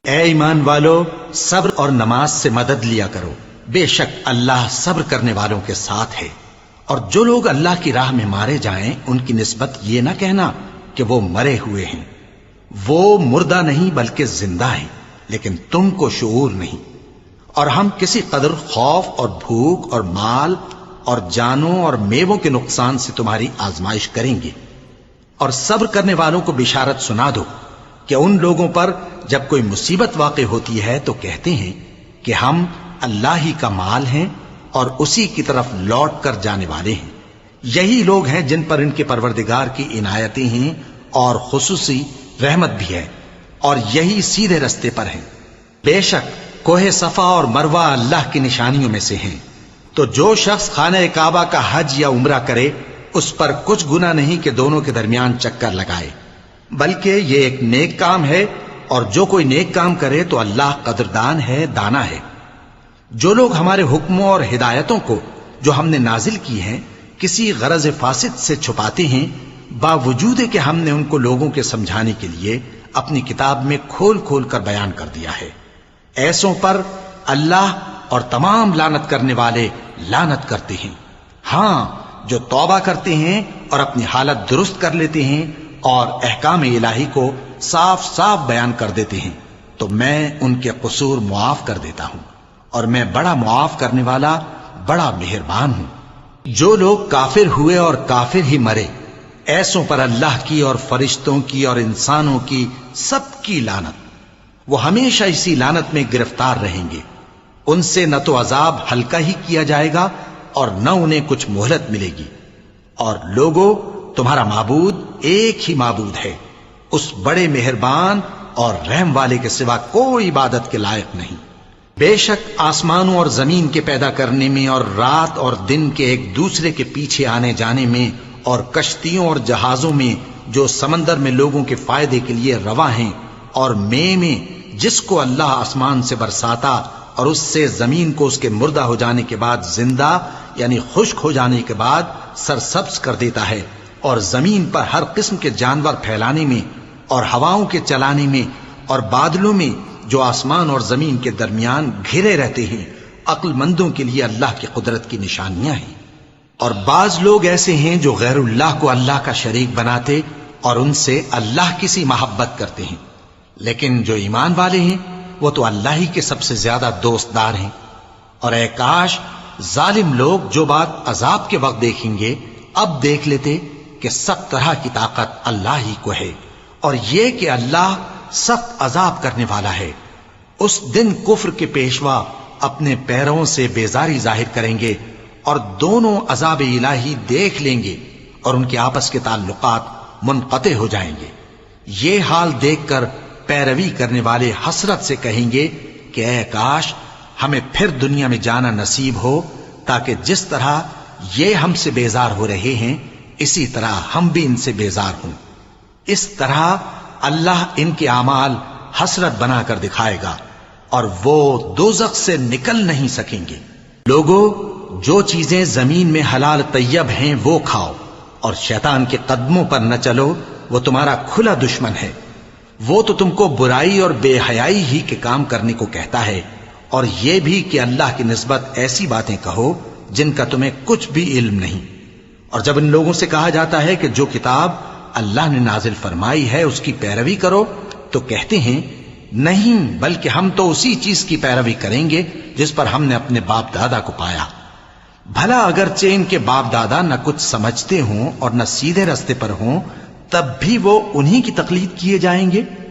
اے ایمان والو، صبر اور نماز سے مدد لیا کرو، بے شک اللہ صبر کرنے والوں کے ساتھ ہے۔ اور جو لوگ اللہ کی راہ میں مارے جائیں ان کی نسبت یہ نہ کہنا کہ وہ مرے ہوئے ہیں، وہ مردہ نہیں بلکہ زندہ ہیں، لیکن تم کو شعور نہیں۔ اور ہم کسی قدر خوف اور بھوک اور مال اور جانوں اور میووں کے نقصان سے تمہاری آزمائش کریں گے۔ اور صبر کرنے والوں کو بشارت سنا دو کہ ان لوگوں پر جب کوئی مصیبت واقع ہوتی ہے تو کہتے ہیں کہ ہم اللہ ہی کا مال ہیں اور اسی کی طرف لوٹ کر جانے والے ہیں۔ یہی لوگ ہیں جن پر ان کے پروردگار کی عنایتیں ہیں اور خصوصی رحمت بھی ہے، اور یہی سیدھے رستے پر ہیں۔ بے شک کوہ صفا اور مروہ اللہ کی نشانیوں میں سے ہیں، تو جو شخص خانہ کعبہ کا حج یا عمرہ کرے اس پر کچھ گناہ نہیں کہ دونوں کے درمیان چکر لگائے، بلکہ یہ ایک نیک کام ہے، اور جو کوئی نیک کام کرے تو اللہ قدردان ہے، دانا ہے۔ جو لوگ ہمارے حکموں اور ہدایتوں کو جو ہم نے نازل کی ہیں کسی غرض فاسد سے چھپاتے ہیں، باوجود کہ ہم نے ان کو لوگوں کے سمجھانے کے لیے اپنی کتاب میں کھول کھول کر بیان کر دیا ہے، ایسوں پر اللہ اور تمام لعنت کرنے والے لعنت کرتے ہیں۔ ہاں، جو توبہ کرتے ہیں اور اپنی حالت درست کر لیتے ہیں اور احکام الہی کو صاف صاف بیان کر دیتے ہیں تو میں ان کے قصور معاف کر دیتا ہوں، اور میں بڑا معاف کرنے والا، بڑا مہربان ہوں۔ جو لوگ کافر ہوئے اور کافر ہی مرے، ایسوں پر اللہ کی اور فرشتوں کی اور انسانوں کی سب کی لعنت، وہ ہمیشہ اسی لعنت میں گرفتار رہیں گے۔ ان سے نہ تو عذاب ہلکا ہی کیا جائے گا اور نہ انہیں کچھ مہلت ملے گی۔ اور لوگوں، تمہارا معبود ایک ہی معبود ہے، اس بڑے مہربان اور رحم والے کے سوا کوئی عبادت کے لائق نہیں۔ بے شک آسمانوں اور زمین کے پیدا کرنے میں اور رات اور دن کے ایک دوسرے کے پیچھے آنے جانے میں اور کشتیوں اور جہازوں میں جو سمندر میں لوگوں کے فائدے کے لیے رواں ہیں، اور میں جس کو اللہ آسمان سے برساتا اور اس سے زمین کو اس کے مردہ ہو جانے کے بعد زندہ یعنی خشک ہو جانے کے بعد سرسبز کر دیتا ہے، اور زمین پر ہر قسم کے جانور پھیلانے میں اور ہواؤں کے چلانے میں اور بادلوں میں جو آسمان اور زمین کے درمیان گھرے رہتے ہیں، عقل مندوں کے لیے اللہ کی قدرت کی نشانیاں ہیں۔ اور بعض لوگ ایسے ہیں جو غیر اللہ کو اللہ کا شریک بناتے اور ان سے اللہ کی سی محبت کرتے ہیں، لیکن جو ایمان والے ہیں وہ تو اللہ ہی کے سب سے زیادہ دوست دار ہیں۔ اور اے کاش ظالم لوگ جو بات عذاب کے وقت دیکھیں گے اب دیکھ لیتے کہ سب طرح کی طاقت اللہ ہی کو ہے، اور یہ کہ اللہ سخت عذاب کرنے والا ہے۔ اس دن کفر کے پیشوا اپنے پیروں سے بیزاری ظاہر کریں گے اور دونوں عذاب الہی دیکھ لیں گے اور ان کے آپس کے تعلقات منقطع ہو جائیں گے۔ یہ حال دیکھ کر پیروی کرنے والے حسرت سے کہیں گے کہ اے کاش ہمیں پھر دنیا میں جانا نصیب ہو، تاکہ جس طرح یہ ہم سے بیزار ہو رہے ہیں اسی طرح ہم بھی ان سے بیزار ہوں۔ اس طرح اللہ ان کے اعمال حسرت بنا کر دکھائے گا اور وہ دوزخ سے نکل نہیں سکیں گے۔ لوگوں، جو چیزیں زمین میں حلال طیب ہیں وہ کھاؤ، اور شیطان کے قدموں پر نہ چلو، وہ تمہارا کھلا دشمن ہے۔ وہ تو تم کو برائی اور بے حیائی ہی کے کام کرنے کو کہتا ہے، اور یہ بھی کہ اللہ کی نسبت ایسی باتیں کہو جن کا تمہیں کچھ بھی علم نہیں۔ اور جب ان لوگوں سے کہا جاتا ہے کہ جو کتاب اللہ نے نازل فرمائی ہے اس کی پیروی کرو، تو کہتے ہیں نہیں، بلکہ ہم تو اسی چیز کی پیروی کریں گے جس پر ہم نے اپنے باپ دادا کو پایا۔ بھلا اگرچہ ان کے باپ دادا نہ کچھ سمجھتے ہوں اور نہ سیدھے رستے پر ہوں، تب بھی وہ انہی کی تقلید کیے جائیں گے۔